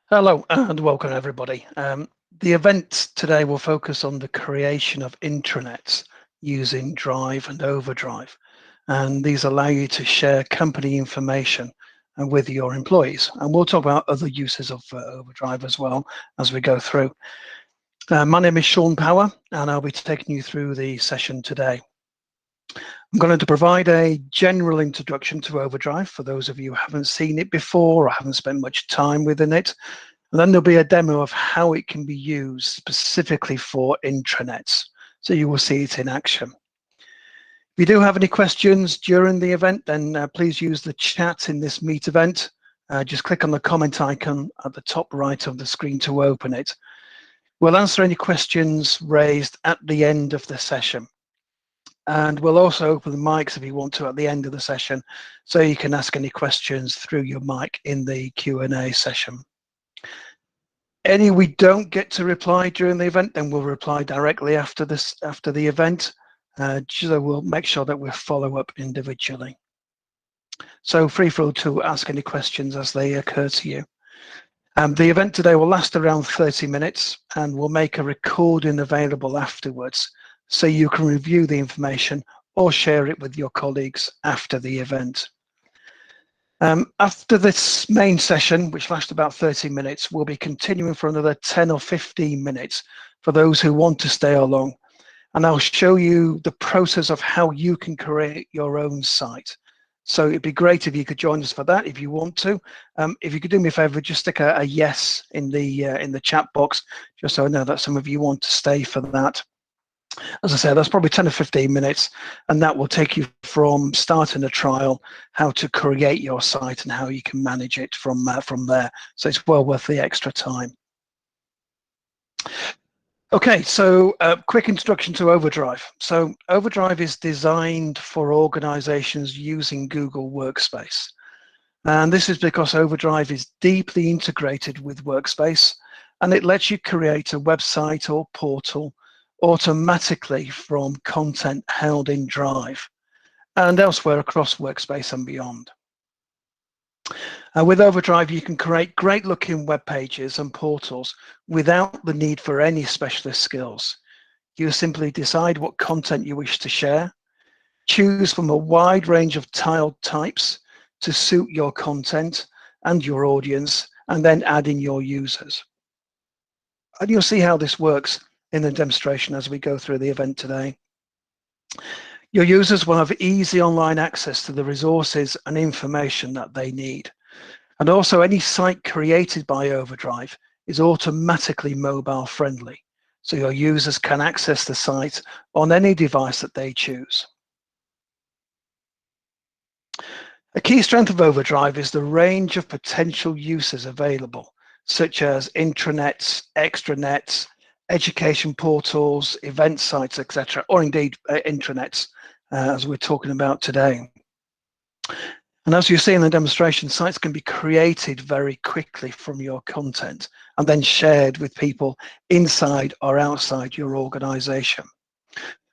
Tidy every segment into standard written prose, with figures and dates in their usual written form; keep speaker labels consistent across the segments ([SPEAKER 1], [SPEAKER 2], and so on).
[SPEAKER 1] Hello and welcome everybody. The event today will focus on the creation of intranets using Drive and Overdrive. And these allow you to share company information with your employees. And we'll talk about other uses of Overdrive as well as we go through. My name is Sean Power and I'll be taking you through the session today. I'm going to provide a general introduction to Overdrive for those of you who haven't seen it before or haven't spent much time within it. And then there'll be a demo of how it can be used specifically for intranets. So you will see it in action. If you do have any questions during the event, then please use the chat in this Meet event. Just click on the comment icon at the top right of the screen to open it. We'll answer any questions raised at the end of the session. And we'll also open the mics if you want to at the end of the session, so you can ask any questions through your mic in the Q&A session. Any we don't get to reply during the event, then we'll reply directly after the event. So we'll make sure that we follow up individually. So feel free to ask any questions as they occur to you. The event today will last around 30 minutes and we'll make a recording available afterwards, so you can review the information or share it with your colleagues after the event. After this main session, which lasts about 30 minutes, we'll be continuing for another 10 or 15 minutes for those who want to stay along. And I'll show you the process of how you can create your own site. So it'd be great if you could join us for that if you want to. If you could do me a favor, just stick a yes in the chat box, just so I know that some of you want to stay for that. As I said, that's probably 10 or 15 minutes, and that will take you from starting a trial, how to create your site and how you can manage it from there. So it's well worth the extra time. Okay, so quick introduction to Overdrive. So Overdrive is designed for organizations using Google Workspace. And this is because Overdrive is deeply integrated with Workspace, and it lets you create a website or portal automatically from content held in Drive and elsewhere across Workspace and beyond. With Overdrive, you can create great looking web pages and portals without the need for any specialist skills. You simply decide what content you wish to share, choose from a wide range of tiled types to suit your content and your audience, and then add in your users. And you'll see how this works in the demonstration as we go through the event today. Your users will have easy online access to the resources and information that they need. And also any site created by Overdrive is automatically mobile friendly. So your users can access the site on any device that they choose. A key strength of Overdrive is the range of potential uses available, such as intranets, extranets, education portals, event sites, etc., or indeed intranets, as we're talking about today. And as you see in the demonstration, sites can be created very quickly from your content and then shared with people inside or outside your organization.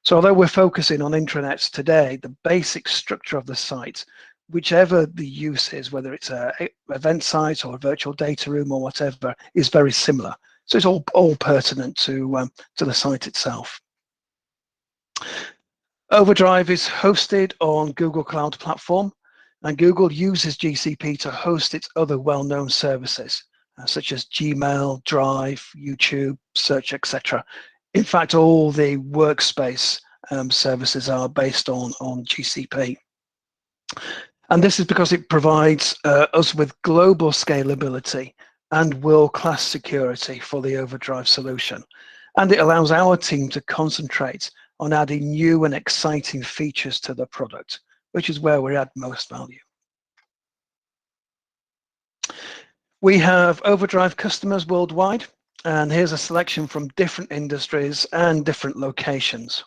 [SPEAKER 1] So although we're focusing on intranets today, the basic structure of the site, whichever the use is, whether it's an event site or a virtual data room or whatever, is very similar. So it's all pertinent to the site itself. Overdrive is hosted on Google Cloud Platform, and Google uses GCP to host its other well-known services, such as Gmail, Drive, YouTube, Search, etc. In fact, all the workspace services are based on GCP. And this is because it provides us with global scalability and world-class security for the Overdrive solution. And it allows our team to concentrate on adding new and exciting features to the product, which is where we add most value. We have Overdrive customers worldwide, and here's a selection from different industries and different locations,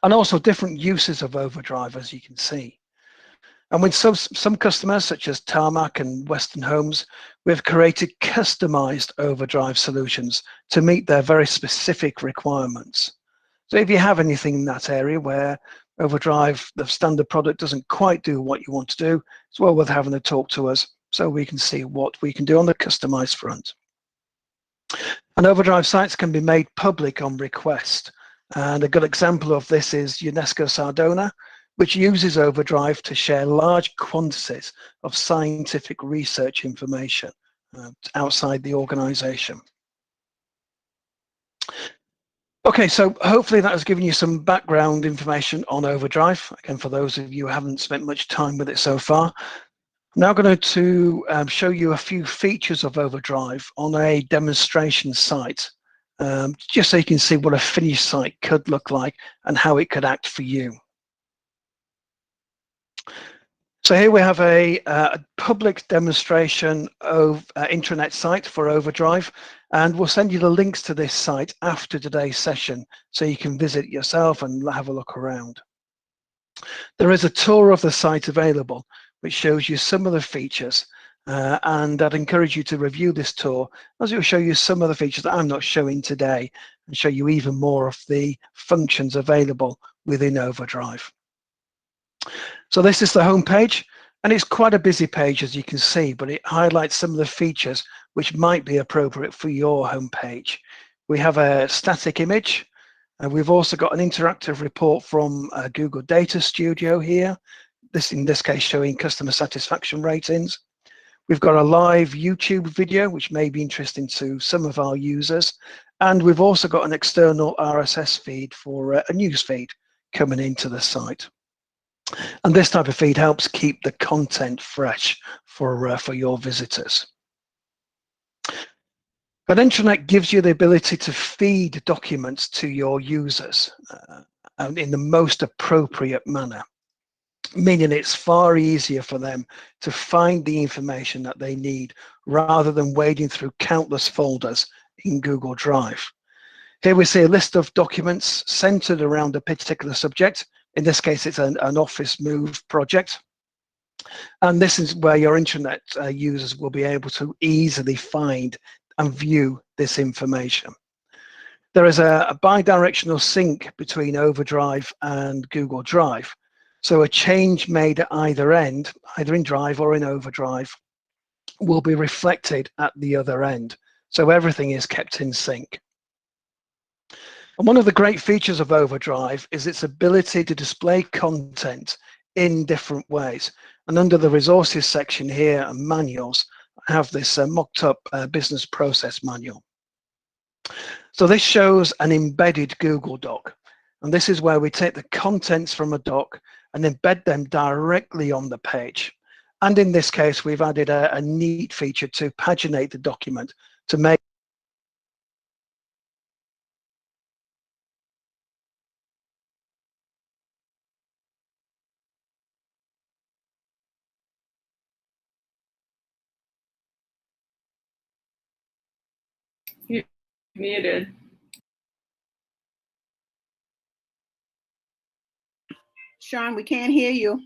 [SPEAKER 1] and also different uses of Overdrive, as you can see. And with some customers, such as Tarmac and Western Homes, we've created customized Overdrive solutions to meet their very specific requirements. So if you have anything in that area where Overdrive, the standard product, doesn't quite do what you want to do, it's well worth having a talk to us so we can see what we can do on the customized front. And Overdrive sites can be made public on request. And a good example of this is UNESCO Sardona, which uses Overdrive to share large quantities of scientific research information outside the organization. Okay, so hopefully that has given you some background information on Overdrive. Again, for those of you who haven't spent much time with it so far. I'm now going to show you a few features of Overdrive on a demonstration site, just so you can see what a finished site could look like and how it could act for you. So here we have a public demonstration of intranet site for Overdrive, and we'll send you the links to this site after today's session so you can visit yourself and have a look around. There is a tour of the site available, which shows you some of the features, and I'd encourage you to review this tour, as it will show you some of the features that I'm not showing today and show you even more of the functions available within Overdrive. So this is the home page, and it's quite a busy page, as you can see, but it highlights some of the features which might be appropriate for your home page. We have a static image, and we've also got an interactive report from Google Data Studio here, in this case showing customer satisfaction ratings. We've got a live YouTube video, which may be interesting to some of our users, and we've also got an external RSS feed for a news feed coming into the site. And this type of feed helps keep the content fresh for your visitors. But Intranet gives you the ability to feed documents to your users in the most appropriate manner, meaning it's far easier for them to find the information that they need rather than wading through countless folders in Google Drive. Here we see a list of documents centered around a particular subject. In this case, it's an office move project. And this is where your intranet users will be able to easily find and view this information. There is a bi-directional sync between Overdrive and Google Drive. So a change made at either end, either in Drive or in Overdrive, will be reflected at the other end. So everything is kept in sync. And one of the great features of Overdrive is its ability to display content in different ways. And under the resources section here and manuals, I have this mocked up business process manual. So this shows an embedded Google Doc. And this is where we take the contents from a doc and embed them directly on the page. And in this case, we've added a neat feature to paginate the document to make
[SPEAKER 2] You're muted.
[SPEAKER 3] Sean, we can't hear you.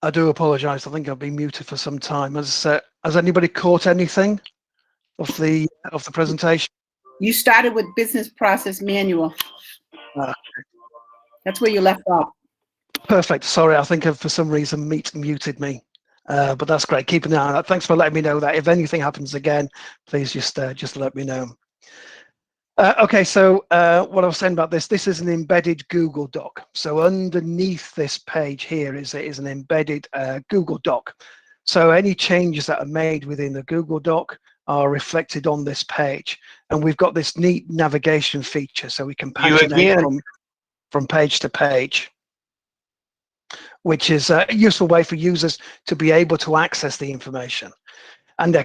[SPEAKER 1] I do apologise. I think I've been muted for some time. Has anybody caught anything of the presentation?
[SPEAKER 3] You started with business process manual.
[SPEAKER 1] Okay.
[SPEAKER 3] That's where you left off.
[SPEAKER 1] Perfect. Sorry, I think for some reason Meet muted me, but that's great. Keep an eye on that. Thanks for letting me know that. If anything happens again, please just let me know. Okay, so what I was saying about this is an embedded Google Doc. So underneath this page here is an embedded Google Doc. So any changes that are made within the Google Doc are reflected on this page. And we've got this neat navigation feature so we can paginate from page to page, which is a useful way for users to be able to access the information. And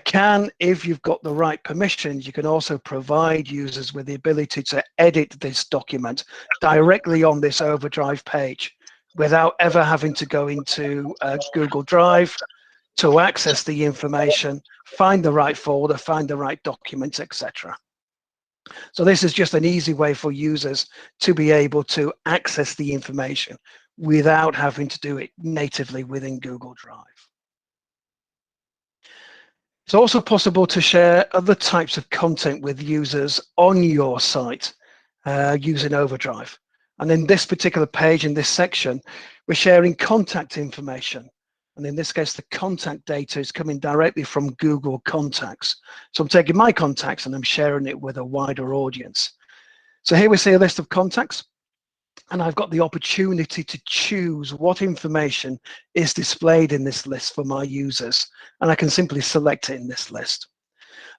[SPEAKER 1] if you've got the right permissions, you can also provide users with the ability to edit this document directly on this Overdrive page without ever having to go into Google Drive to access the information, find the right folder, find the right documents, etc. So this is just an easy way for users to be able to access the information without having to do it natively within Google Drive. It's also possible to share other types of content with users on your site using Overdrive. And in this particular page, in this section, we're sharing contact information. And in this case, the contact data is coming directly from Google Contacts. So I'm taking my contacts and I'm sharing it with a wider audience. So here we see a list of contacts, and I've got the opportunity to choose what information is displayed in this list for my users. And I can simply select it in this list.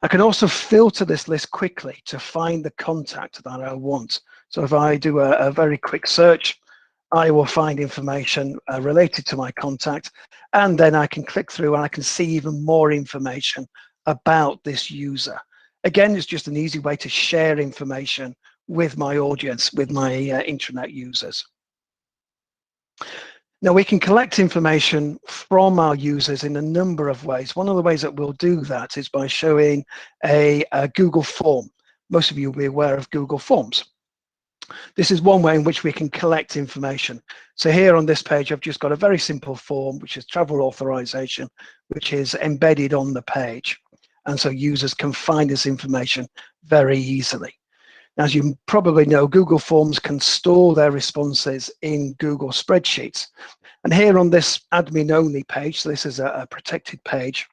[SPEAKER 1] I can also filter this list quickly to find the contact that I want. So if I do a very quick search, I will find information related to my contact, and then I can click through and I can see even more information about this user. Again, it's just an easy way to share information with my audience, with my intranet users. Now, we can collect information from our users in a number of ways. One of the ways that we'll do that is by showing a Google form. Most of you will be aware of Google Forms. This is one way in which we can collect information. So here on this page, I've just got a very simple form, which is travel authorization, which is embedded on the page. And so users can find this information very easily. As you probably know, Google Forms can store their responses in Google Spreadsheets. And here on this admin-only page, so this is a protected page,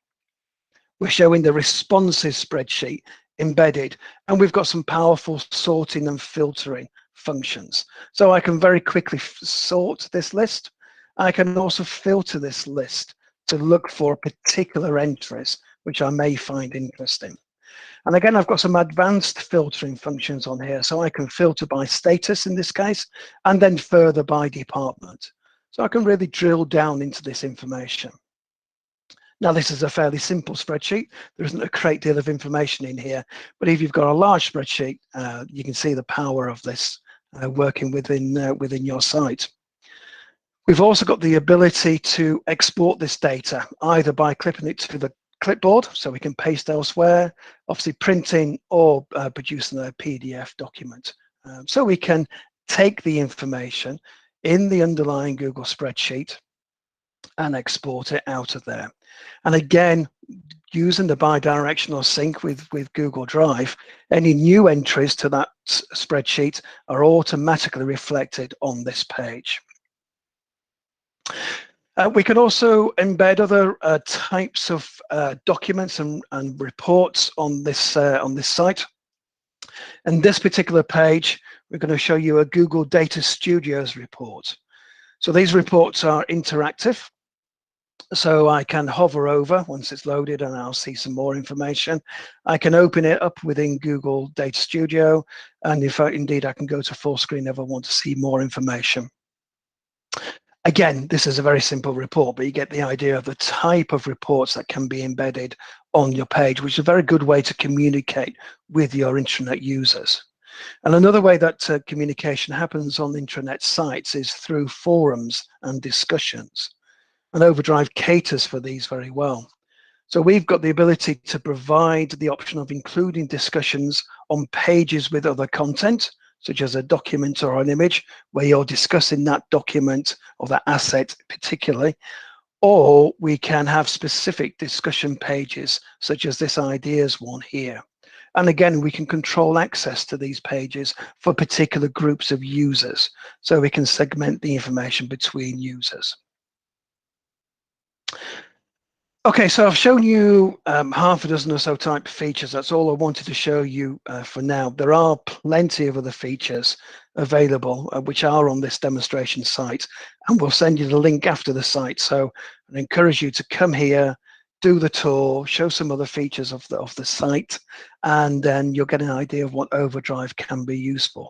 [SPEAKER 1] we're showing the responses spreadsheet embedded, and we've got some powerful sorting and filtering functions. So I can very quickly sort this list. I can also filter this list to look for particular entries, which I may find interesting. And again, I've got some advanced filtering functions on here. So I can filter by status in this case, and then further by department. So I can really drill down into this information. Now, this is a fairly simple spreadsheet. There isn't a great deal of information in here, but if you've got a large spreadsheet, you can see the power of this working within your site. We've also got the ability to export this data, either by clipping it to the clipboard, so we can paste elsewhere, obviously printing, or producing a PDF document. So we can take the information in the underlying Google spreadsheet and export it out of there. And again, using the bidirectional sync with Google Drive, any new entries to that spreadsheet are automatically reflected on this page. We can also embed other types of documents and reports on this site. And this particular page, we're going to show you a Google Data Studios report. So these reports are interactive. So I can hover over once it's loaded and I'll see some more information. I can open it up within Google Data Studio. And if indeed I can go to full screen if I want to see more information. Again, this is a very simple report, but you get the idea of the type of reports that can be embedded on your page, which is a very good way to communicate with your intranet users. And another way that communication happens on intranet sites is through forums and discussions. And Overdrive caters for these very well. So we've got the ability to provide the option of including discussions on pages with other content, such as a document or an image, where you're discussing that document or that asset particularly, or we can have specific discussion pages, such as this ideas one here. And again, we can control access to these pages for particular groups of users, so we can segment the information between users. Okay, so I've shown you half a dozen or so type of features. That's all I wanted to show you for now. There are plenty of other features available which are on this demonstration site, and we'll send you the link after the site. So I encourage you to come here, do the tour, show some other features of the site, and then you'll get an idea of what Overdrive can be used for.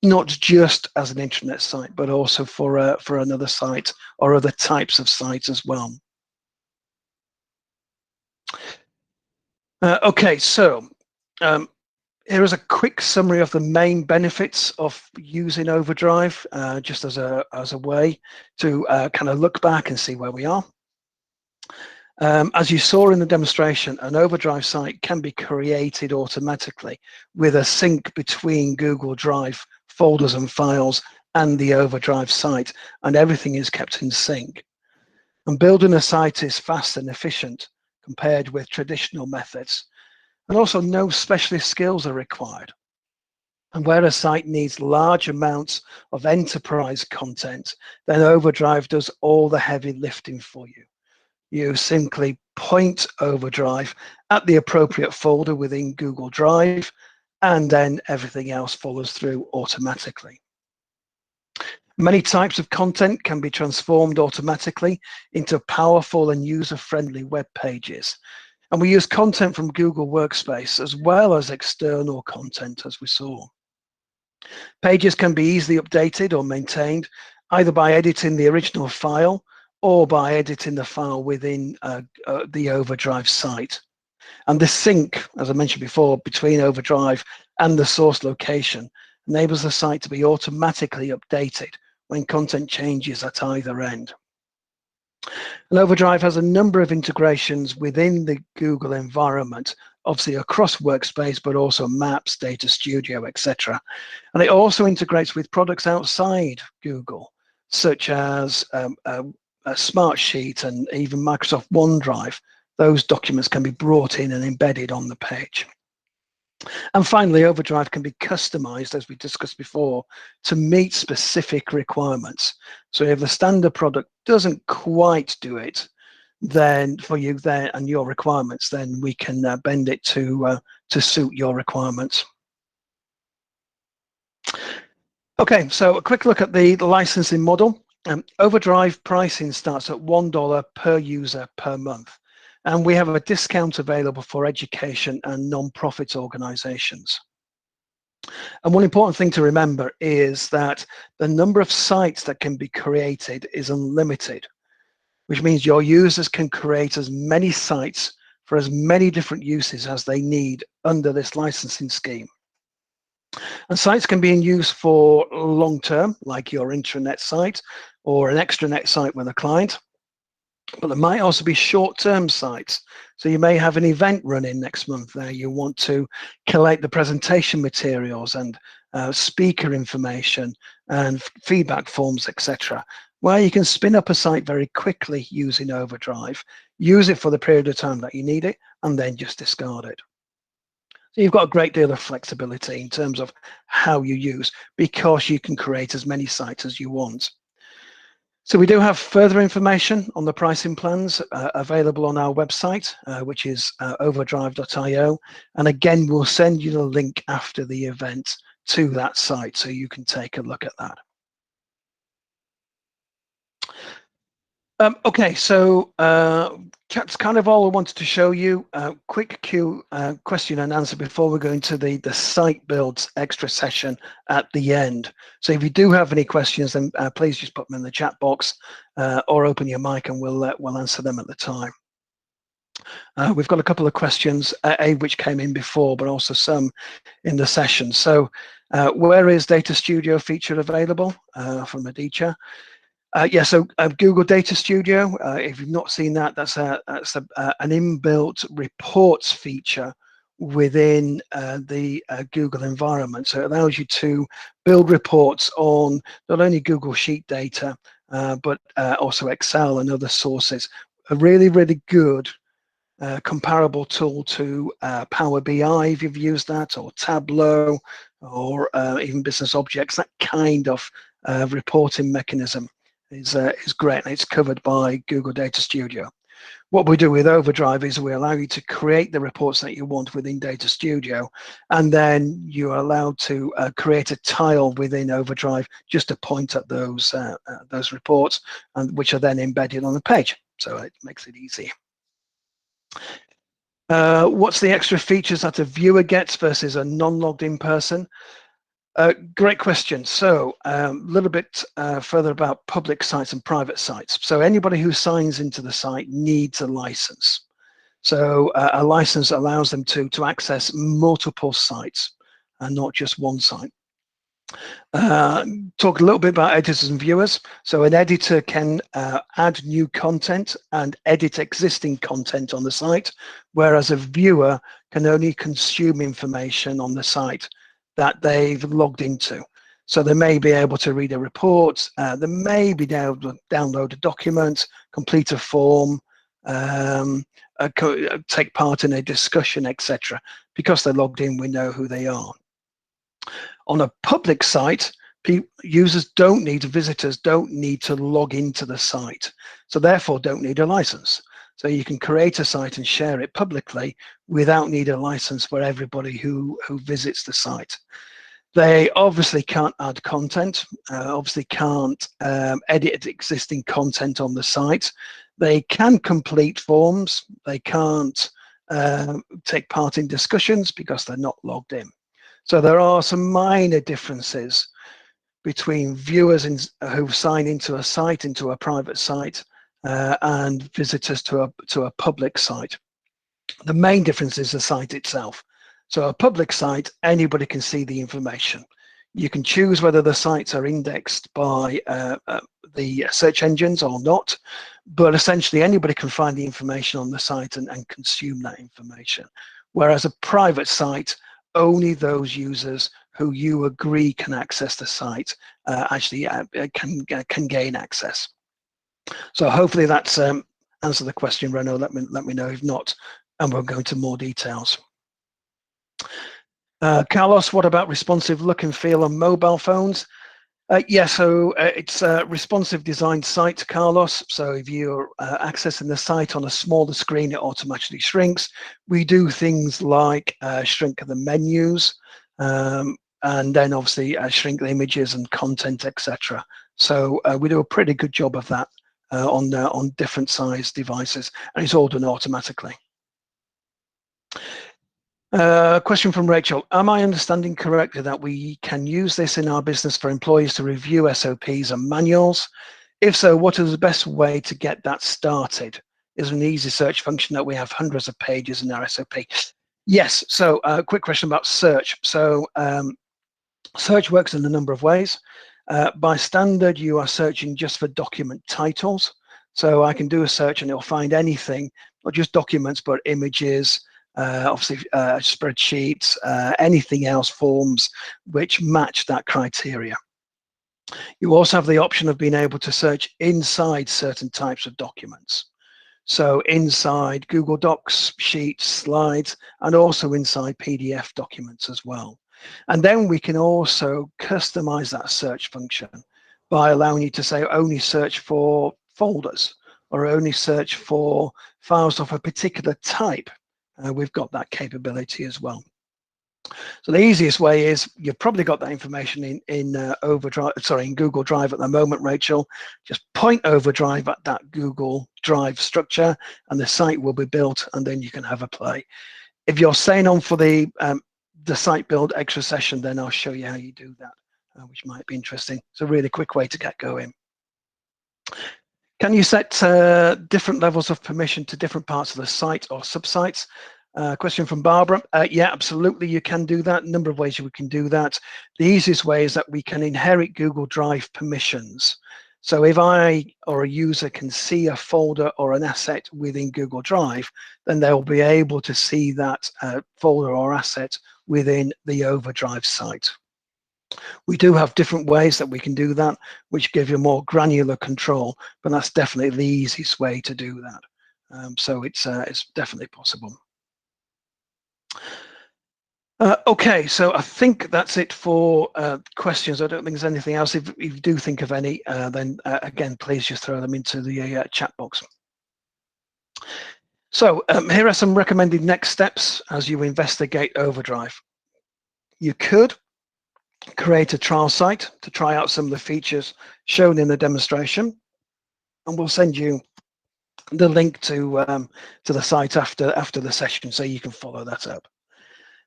[SPEAKER 1] Not just as an intranet site, but also for another site or other types of sites as well. Okay, so here is a quick summary of the main benefits of using Overdrive, just as a way to kind of look back and see where we are. As you saw in the demonstration, an Overdrive site can be created automatically with a sync between Google Drive folders and files and the Overdrive site, and everything is kept in sync. And building a site is fast and efficient compared with traditional methods. And also no specialist skills are required. And where a site needs large amounts of enterprise content, then Overdrive does all the heavy lifting for you. You simply point Overdrive at the appropriate folder within Google Drive, and then everything else follows through automatically. Many types of content can be transformed automatically into powerful and user-friendly web pages. And we use content from Google Workspace as well as external content, as we saw. Pages can be easily updated or maintained either by editing the original file or by editing the file within the Overdrive site. And the sync, as I mentioned before, between Overdrive and the source location enables the site to be automatically updated when content changes at either end. And Overdrive has a number of integrations within the Google environment, obviously across Workspace, but also Maps, Data Studio, etc. And it also integrates with products outside Google, such as a Smartsheet and even Microsoft OneDrive. Those documents can be brought in and embedded on the page. And finally, Overdrive can be customized, as we discussed before, to meet specific requirements. So if the standard product doesn't quite do it, then for you there and your requirements, then we can bend it to suit your requirements. Okay, so a quick look at the licensing model. Overdrive pricing starts at $1 per user per month. And we have a discount available for education and non-profit organizations. And one important thing to remember is that the number of sites that can be created is unlimited, which means your users can create as many sites for as many different uses as they need under this licensing scheme. And sites can be in use for long-term, like your intranet site or an extranet site with a client. But there might also be short-term sites. So you may have an event running next month there. You want to collect the presentation materials and speaker information and feedback forms, etc. Where you can spin up a site very quickly using Overdrive, use it for the period of time that you need it, and then just discard it. So you've got a great deal of flexibility in terms of how you use, because you can create as many sites as you want. So we do have further information on the pricing plans available on our website, which is overdrive.io. And again, we'll send you the link after the event to that site so you can take a look at that. Okay, so that's kind of all I wanted to show you. Quick question and answer before we go into the site builds extra session at the end. So if you do have any questions, then please just put them in the chat box or open your mic and we'll answer them at the time. We've got a couple of questions, which came in before, but also some in the session. So where is Data Studio feature available from Aditya? Yeah, so Google Data Studio, if you've not seen that, that's an inbuilt reports feature within the Google environment. So it allows you to build reports on not only Google Sheet data, but also Excel and other sources. A really, really good comparable tool to Power BI, if you've used that, or Tableau, or even Business Objects. That kind of reporting mechanism is great, and it's covered by Google Data Studio. What we do with Overdrive is we allow you to create the reports that you want within Data Studio, and then you're allowed to create a tile within Overdrive just to point at those reports, and which are then embedded on the page. So it makes it easy. What's the extra features that a viewer gets versus a non-logged in person? Great question. So a little bit further about public sites and private sites. So anybody who signs into the site needs a license. So a license allows them to access multiple sites and not just one site. Talk a little bit about editors and viewers. So an editor can add new content and edit existing content on the site, whereas a viewer can only consume information on the site that they've logged into. So they may be able to read a report, they may be able to download a document, complete a form, take part in a discussion, etc. Because they're logged in, we know who they are. On a public site, users don't need, visitors don't need to log into the site, so therefore don't need a license. So you can create a site and share it publicly without need a license for everybody who visits the site. They obviously can't add content, obviously can't edit existing content on the site. They can complete forms. They can't take part in discussions because they're not logged in. So there are some minor differences between viewers who sign into a site, into a private site, and visitors to a public site. The main difference is the site itself. So a public site, anybody can see the information. You can choose whether the sites are indexed by the search engines or not, but essentially anybody can find the information on the site and consume that information. Whereas a private site, only those users who you agree can access the site actually can gain access. So hopefully that's answered the question, Renaud. Let me know if not, and we'll go into more details. Carlos, what about responsive look and feel on mobile phones? Yeah, so it's a responsive design site, Carlos. So if you're accessing the site on a smaller screen, it automatically shrinks. We do things like shrink the menus, and then obviously shrink the images and content, etc. So we do a pretty good job of that on different size devices, and it's all done automatically. Question from Rachel. Am I understanding correctly that we can use this in our business for employees to review SOPs and manuals? If so, what is the best way to get that started? Is an easy search function that we have hundreds of pages in our SOP? Yes, so quick question about search. So search works in a number of ways. By standard, you are searching just for document titles. So I can do a search and it'll find anything, not just documents, but images, obviously spreadsheets, anything else, forms which match that criteria. You also have the option of being able to search inside certain types of documents. So inside Google Docs, Sheets, Slides, and also inside PDF documents as well. And then we can also customize that search function by allowing you to say only search for folders or only search for files of a particular type. We've got that capability as well. So the easiest way is, you've probably got that information in Overdrive, sorry, in Google Drive at the moment, Rachel. Just point Overdrive at that Google Drive structure and the site will be built, and then you can have a play. If you're staying on for the site build extra session, then I'll show you how you do that, which might be interesting. It's a really quick way to get going. Can you set different levels of permission to different parts of the site or subsites? Question from Barbara. Yeah, absolutely, you can do that. A number of ways we can do that. The easiest way is that we can inherit Google Drive permissions. So if I or a user can see a folder or an asset within Google Drive, then they'll be able to see that folder or asset within the Overdrive site. We do have different ways that we can do that, which give you more granular control, but that's definitely the easiest way to do that. So it's definitely possible. Okay, so I think that's it for questions. I don't think there's anything else. If you do think of any, then again, please just throw them into the chat box. So here are some recommended next steps as you investigate Overdrive. You could create a trial site to try out some of the features shown in the demonstration, and we'll send you the link to the site after the session, so you can follow that up.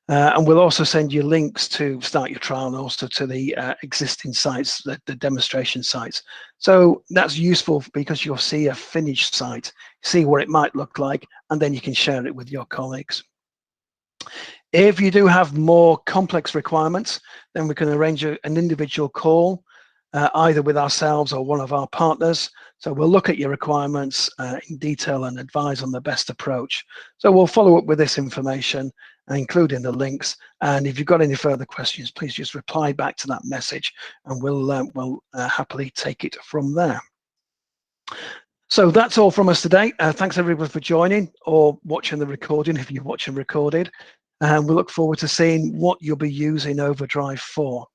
[SPEAKER 1] And we'll also send you links to start your trial and also to the existing sites, the demonstration sites. So that's useful because you'll see a finished site, see what it might look like, and then you can share it with your colleagues. If you do have more complex requirements, then we can arrange an individual call either with ourselves or one of our partners. So we'll look at your requirements in detail and advise on the best approach. So we'll follow up with this information, including the links. And if you've got any further questions, please just reply back to that message, and we'll happily take it from there. So that's all from us today. Thanks everyone for joining or watching the recording if you're watching recorded. And we look forward to seeing what you'll be using Overdrive for.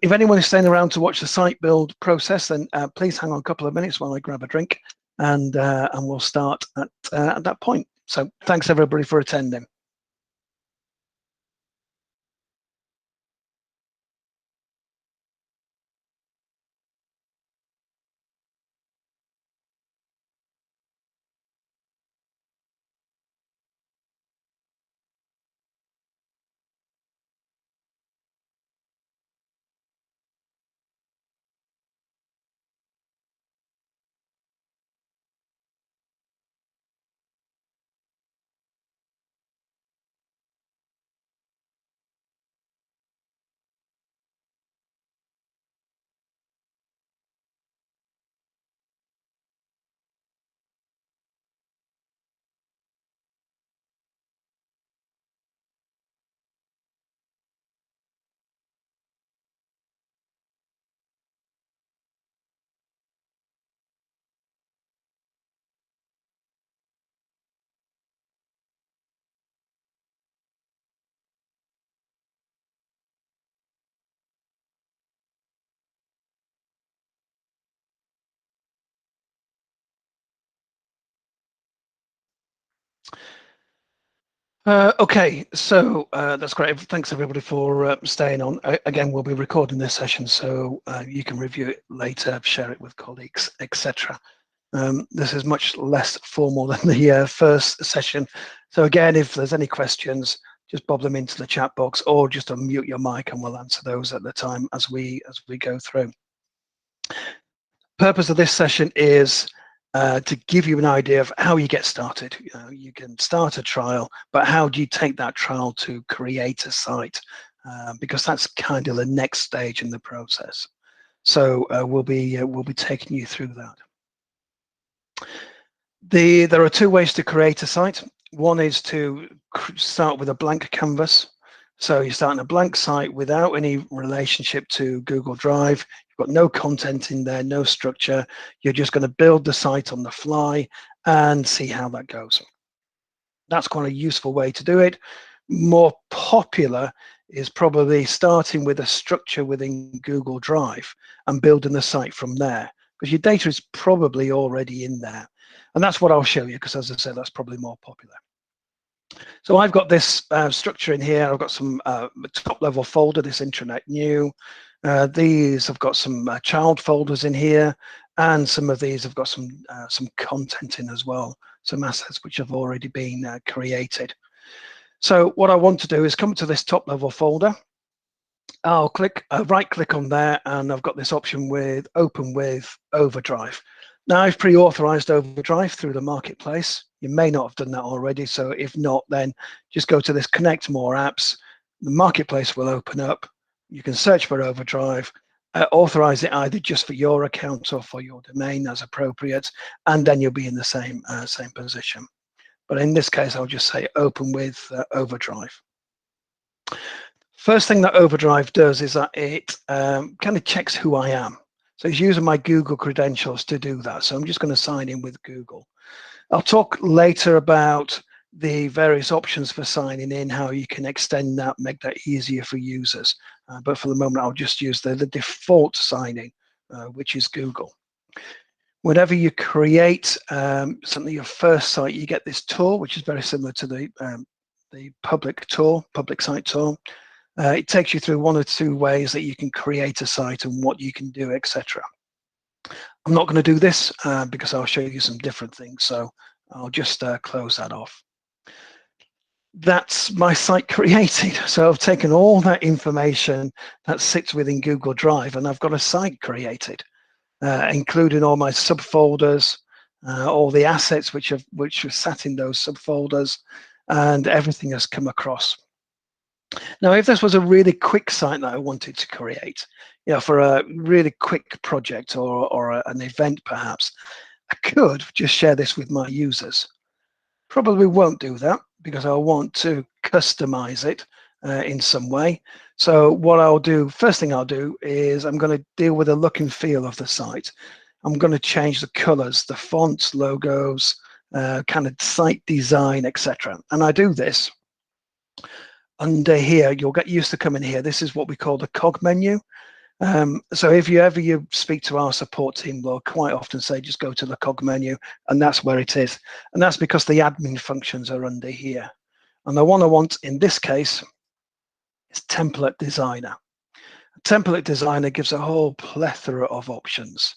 [SPEAKER 1] If anyone is staying around to watch the site build process, then please hang on a couple of minutes while I grab a drink, and we'll start at that point. So thanks everybody for attending. Okay, so that's great. Thanks everybody for staying on. Again, we'll be recording this session, so you can review it later, share it with colleagues, etc. This is much less formal than the first session. So again, if there's any questions, just bob them into the chat box, or just unmute your mic and we'll answer those at the time as we go through. Purpose of this session is to give you an idea of how you get started. You can start a trial, but how do you take that trial to create a site? Because that's kind of the next stage in the process. So we'll be taking you through that. There are two ways to create a site. One is to start with a blank canvas. So you're starting a blank site without any relationship to Google Drive. You've got no content in there, no structure. You're just going to build the site on the fly and see how that goes. That's quite a useful way to do it. More popular is probably starting with a structure within Google Drive and building the site from there, because your data is probably already in there. And that's what I'll show you, because as I said, that's probably more popular. So I've got this structure in here. I've got some top level folder, this intranet new. These have got some child folders in here, and some of these have got some content in as well, some assets which have already been created. So what I want to do is come to this top level folder. I'll right click on there, and I've got this option with open with Overdrive. Now I've pre-authorized Overdrive through the marketplace. You may not have done that already, so if not, then just go to this connect more apps. The marketplace will open up. You can search for Overdrive, authorize it either just for your account or for your domain as appropriate, and then you'll be in the same position. But in this case, I'll just say open with Overdrive. First thing that Overdrive does is that it kind of checks who I am. So it's using my Google credentials to do that. So I'm just going to sign in with Google. I'll talk later about the various options for signing in, how you can extend that, make that easier for users. But for the moment, I'll just use the default signing, which is Google. Whenever you create something, your first site, you get this tool, which is very similar to the public site tool. It takes you through one or two ways that you can create a site and what you can do, etc. I'm not going to do this because I'll show you some different things. So I'll just close that off. That's my site created. So I've taken all that information that sits within Google Drive, and I've got a site created, including all my subfolders, all the assets which have sat in those subfolders, and everything has come across. Now, if this was a really quick site that I wanted to create, for a really quick project or an event perhaps, I could just share this with my users. Probably won't do that because I want to customize it in some way. So what I'll do, first thing I'll do is I'm going to deal with the look and feel of the site. I'm going to change the colors, the fonts, logos, kind of site design, etc. And I do this under here. You'll get used to coming here. This is what we call the cog menu. So if you speak to our support team, they'll quite often say just go to the cog menu, and that's where it is. And that's because the admin functions are under here. And the one I want in this case is template designer. Template designer gives a whole plethora of options.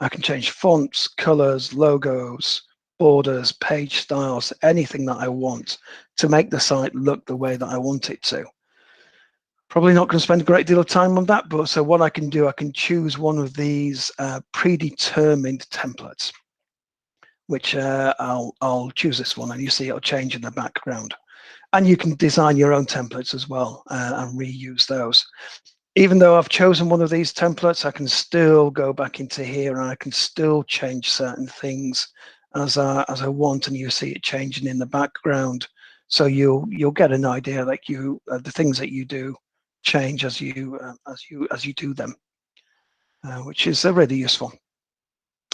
[SPEAKER 1] I can change fonts, colors, logos, borders, page styles, anything that I want to make the site look the way that I want it to. Probably not going to spend a great deal of time on that, but so what I can do, I can choose one of these predetermined templates, which I'll choose this one, and you see it'll change in the background. And you can design your own templates as well and reuse those. Even though I've chosen one of these templates, I can still go back into here and I can still change certain things as I want, and you see it changing in the background. So you'll get an idea, like the things that you do change as you do them, which is really useful.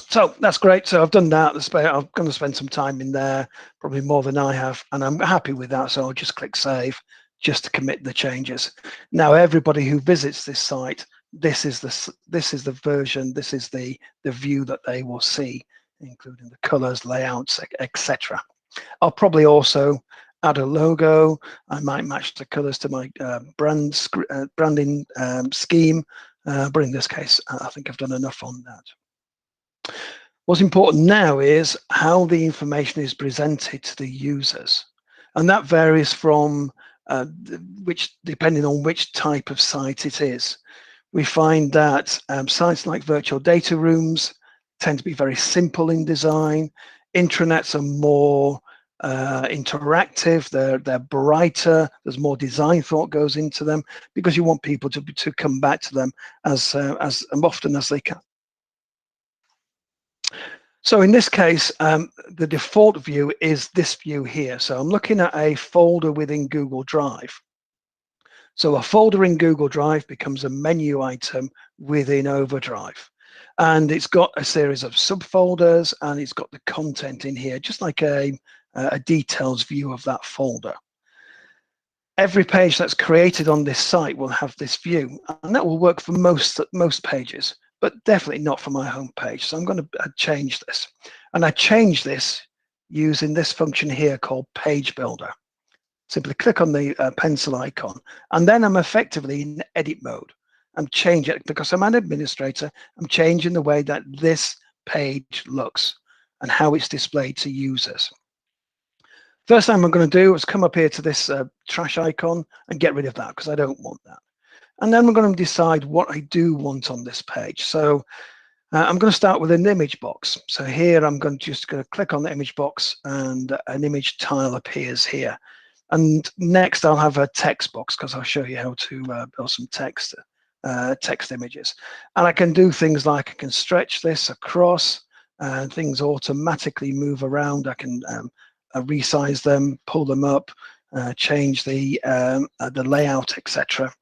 [SPEAKER 1] So that's great. So I've done that. I'm going to spend some time in there, probably more than I have, and I'm happy with that. So I'll just click save just to commit the changes. Now everybody who visits this site, this is the version, this is the view that they will see, including the colors, layouts, etc. I'll probably also add a logo. I might match the colors to my branding scheme, but in this case, I think I've done enough on that. What's important now is how the information is presented to the users, and that varies from depending on which type of site it is. We find that sites like virtual data rooms tend to be very simple in design. Intranets are more interactive, they're brighter, there's more design thought goes into them because you want people to come back to them as often as they can. So in this case, the default view is this view here. So I'm looking at a folder within Google Drive. So a folder in Google Drive becomes a menu item within Overdrive. And it's got a series of subfolders, and it's got the content in here, just like a details view of that folder. Every page that's created on this site will have this view, and that will work for most pages, but definitely not for my home page. So I'm going to change this. And I change this using this function here called Page Builder. Simply click on the pencil icon, and then I'm effectively in edit mode. I'm changing it because I'm an administrator. I'm changing the way that this page looks and how it's displayed to users. First thing I'm going to do is come up here to this trash icon and get rid of that because I don't want that. And then we're going to decide what I do want on this page. So I'm going to start with an image box. So here I'm just going to click on the image box, and an image tile appears here. And next I'll have a text box because I'll show you how to build some text images. And I can do things like I can stretch this across, and things automatically move around. I can resize them, pull them up, change the layout, etc.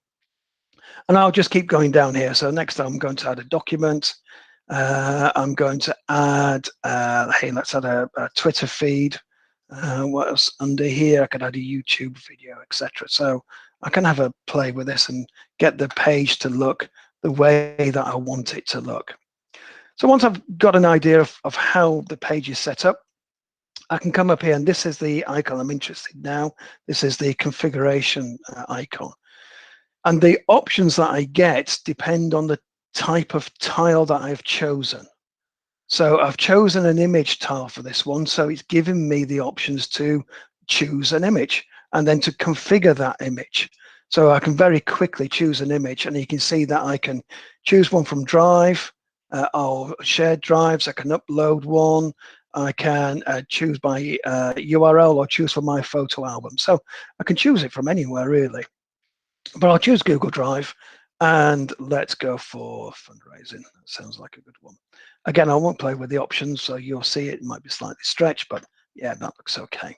[SPEAKER 1] And I'll just keep going down here. So next I'm going to add a document. I'm going to add, hey, let's add a Twitter feed. What else under here? I could add a YouTube video, etc. So I can have a play with this and get the page to look the way that I want it to look. So once I've got an idea of how the page is set up, I can come up here, and this is the icon I'm interested in now. This is the configuration icon. And the options that I get depend on the type of tile that I've chosen. So I've chosen an image tile for this one. So it's giving me the options to choose an image and then to configure that image. So I can very quickly choose an image, and you can see that I can choose one from Drive or shared drives. I can upload one. I can choose by URL or choose from my photo album. So I can choose it from anywhere really. But I'll choose Google Drive, And let's go for fundraising. That sounds like a good one. Again, I won't play with the options, so you'll see it might be slightly stretched, but yeah, that looks okay.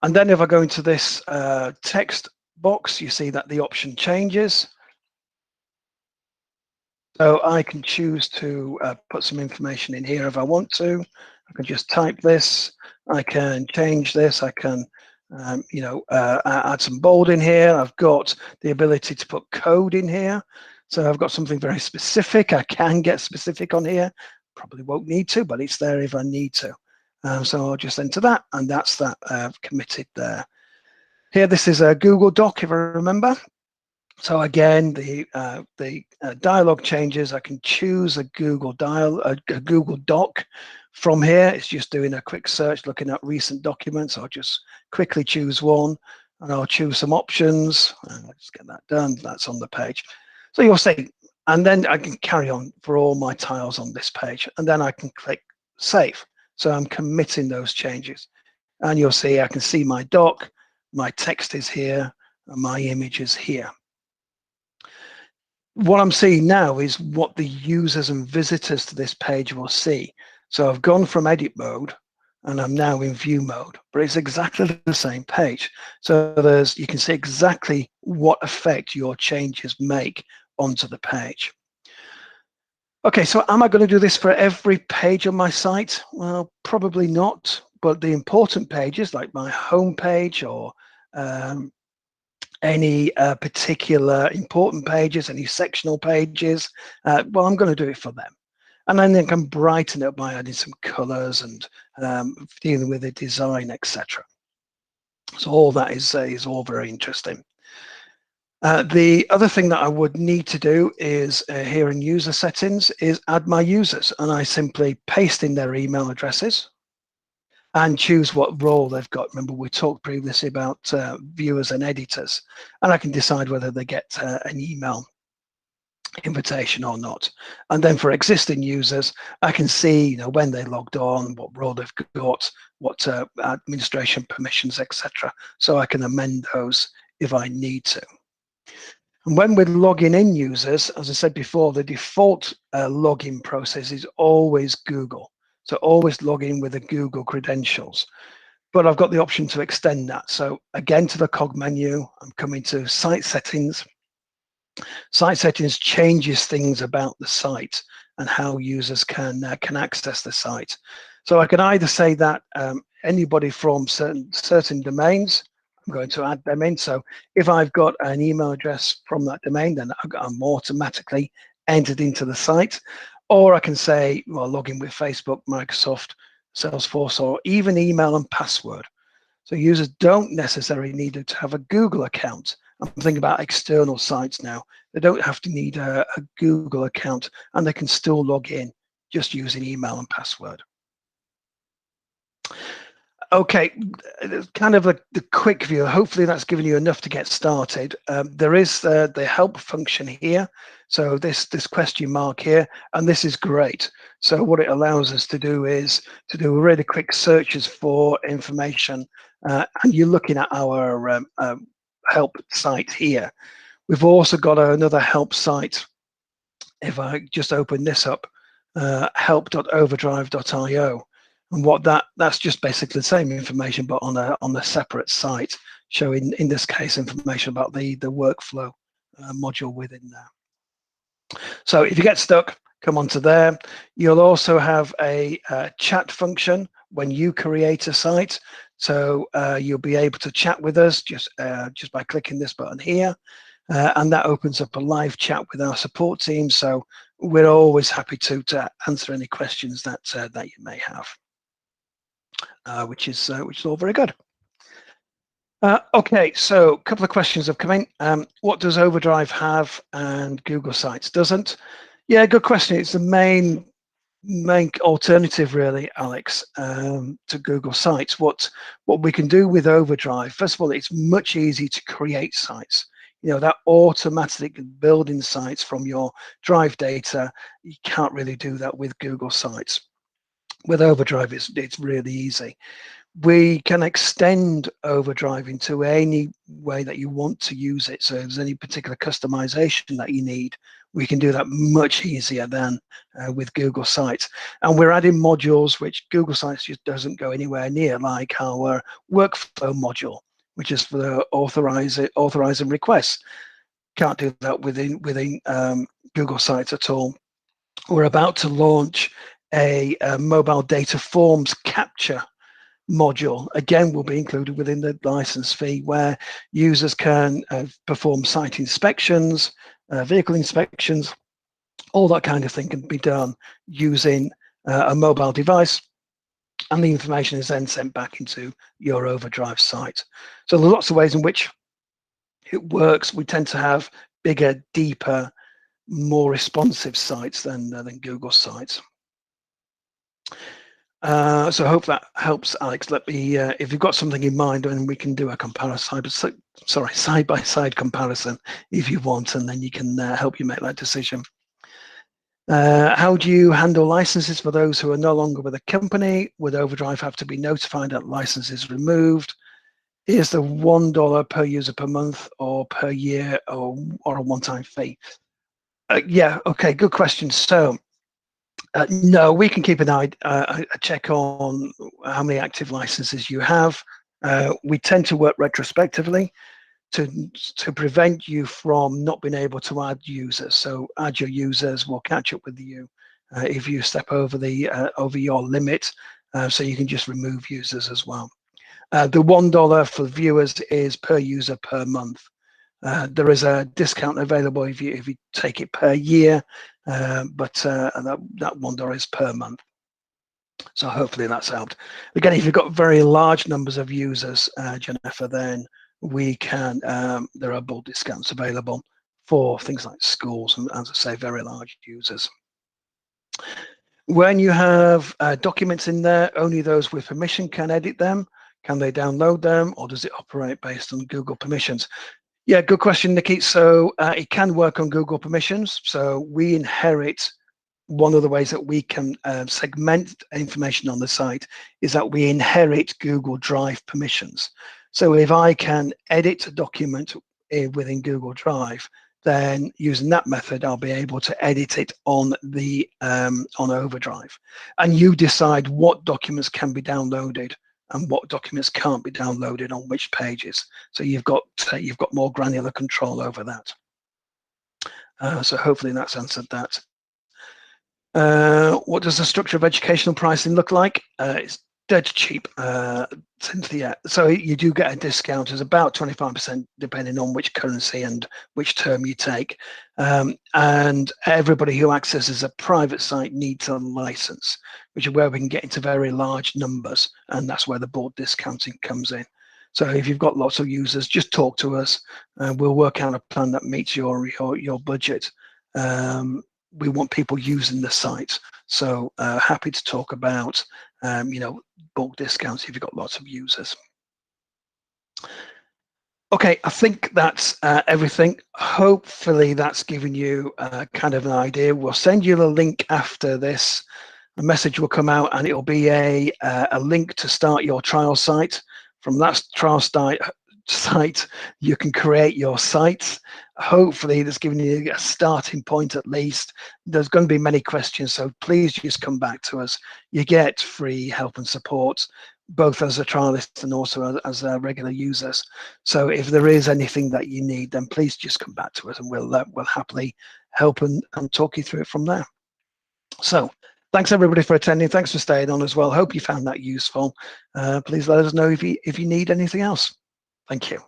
[SPEAKER 1] And then if I go into this text box, you see that the option changes. So I can choose to put some information in here if I want to. I can just type this. I can change this. I can, add some bold in here. I've got the ability to put code in here. So I've got something very specific. I can get specific on here. Probably won't need to, but it's there if I need to. So I'll just enter that, and that's that committed there. Here, this is a Google Doc, if I remember. So again, the dialog changes. I can choose a Google Doc from here. It's just doing a quick search, looking at recent documents. I'll just quickly choose one, and I'll choose some options. And let's get that done. That's on the page. So you'll see, and then I can carry on for all my tiles on this page, and then I can click Save. So I'm committing those changes, and you'll see I can see my doc, my text is here, and my image is here. What I'm seeing now is what the users and visitors to this page will see. So I've gone from edit mode and I'm now in view mode, but it's exactly the same page. So you can see exactly what effect your changes make onto the page. Okay, so am I going to do this for every page on my site? Well, probably not, but the important pages like my home page or any particular important pages, any sectional pages, well, I'm going to do it for them. And then I can brighten it up by adding some colors and dealing with the design, etc. So all that is all very interesting. The other thing that I would need to do is here in user settings is add my users, and I simply paste in their email addresses and choose what role they've got. Remember, we talked previously about viewers and editors, and I can decide whether they get an email invitation or not. And then for existing users, I can see when they logged on, what role they've got, what administration permissions, etc. So I can amend those if I need to. And when we're logging in users, as I said before, the default login process is always Google. So always log in with the Google credentials. But I've got the option to extend that. So again, to the cog menu, I'm coming to site settings. Site settings changes things about the site and how users can access the site. So I can either say that anybody from certain domains, I'm going to add them in. So if I've got an email address from that domain, then I'm automatically entered into the site. Or I can say, well, log in with Facebook, Microsoft, Salesforce, or even email and password. So users don't necessarily need to have a Google account. I'm thinking about external sites now. They don't have to need a Google account, and they can still log in just using email and password. Okay, kind of the quick view. Hopefully that's given you enough to get started. There is the help function here. So this question mark here, and this is great. So what it allows us to do is to do really quick searches for information. And you're looking at our help site here. We've also got another help site. If I just open this up, help.overdrive.io. And what that's just basically the same information, but on a separate site, showing in this case information about the workflow module within there. So if you get stuck, come onto there. You'll also have a chat function when you create a site. So you'll be able to chat with us just by clicking this button here, and that opens up a live chat with our support team. So we're always happy to answer any questions that you may have. Which is all very good. Okay, so a couple of questions have come in. What does Overdrive have and Google Sites doesn't? Yeah, good question. It's the main alternative, really, Alex, to Google Sites. What we can do with Overdrive, first of all, it's much easier to create sites. That automatic building sites from your Drive data, you can't really do that with Google Sites. With Overdrive, it's really easy. We can extend Overdrive into any way that you want to use it. So if there's any particular customization that you need, we can do that much easier than with Google Sites. And we're adding modules which Google Sites just doesn't go anywhere near, like our workflow module, which is for the authorizing requests. Can't do that within Google Sites at all. We're about to launch a mobile data forms capture module. Again, will be included within the license fee, where users can perform site inspections, vehicle inspections, all that kind of thing can be done using a mobile device, and the information is then sent back into your Overdrive site. So there are lots of ways in which it works. We tend to have bigger, deeper, more responsive sites than Google Sites. So I hope that helps, Alex. Let me, if you've got something in mind, then we can do a comparison, side-by-side comparison if you want, and then you can help you make that decision. How do you handle licenses for those who are no longer with a company? Would Overdrive have to be notified that license is removed? Is the $1 per user per month or per year or a one-time fee? Yeah, okay, good question. So, no, we can keep an eye, a check on how many active licenses you have. We tend to work retrospectively to prevent you from not being able to add users. So add your users, we'll catch up with you if you step over over your limit. So you can just remove users as well. The $1 for viewers is per user per month. There is a discount available if you take it per year, but that $1 is per month. So hopefully that's helped. Again, if you've got very large numbers of users, Jennifer, then we can, there are bulk discounts available for things like schools and, as I say, very large users. When you have documents in there, only those with permission can edit them. Can they download them, or does it operate based on Google permissions? Yeah, good question, Nikki. So it can work on Google permissions. So we inherit, one of the ways that we can segment information on the site is that we inherit Google Drive permissions. So if I can edit a document within Google Drive, then using that method, I'll be able to edit it on on Overdrive. And you decide what documents can be downloaded and what documents can't be downloaded on which pages. So you've got more granular control over that. So hopefully that's answered that. What does the structure of educational pricing look like? It's dead cheap, Cynthia. So you do get a discount. It's about 25% depending on which currency and which term you take. And everybody who accesses a private site needs a license, which is where we can get into very large numbers, and that's where the bulk discounting comes in. So if you've got lots of users, just talk to us, and we'll work out a plan that meets your budget. We want people using the site, so happy to talk about bulk discounts if you've got lots of users. Okay, I think that's everything. Hopefully that's given you kind of an idea. We'll send you the link after this. A message will come out and it'll be a link to start your trial site. From that trial site, you can create your site. Hopefully that's given you a starting point at least. There's going to be many questions, so please just come back to us. You get free help and support, both as a trialist and also as regular users. So if there is anything that you need, then please just come back to us and we'll happily help and talk you through it from there. So thanks everybody for attending. Thanks for staying on as well. Hope you found that useful. Please let us know if you need anything else. Thank you.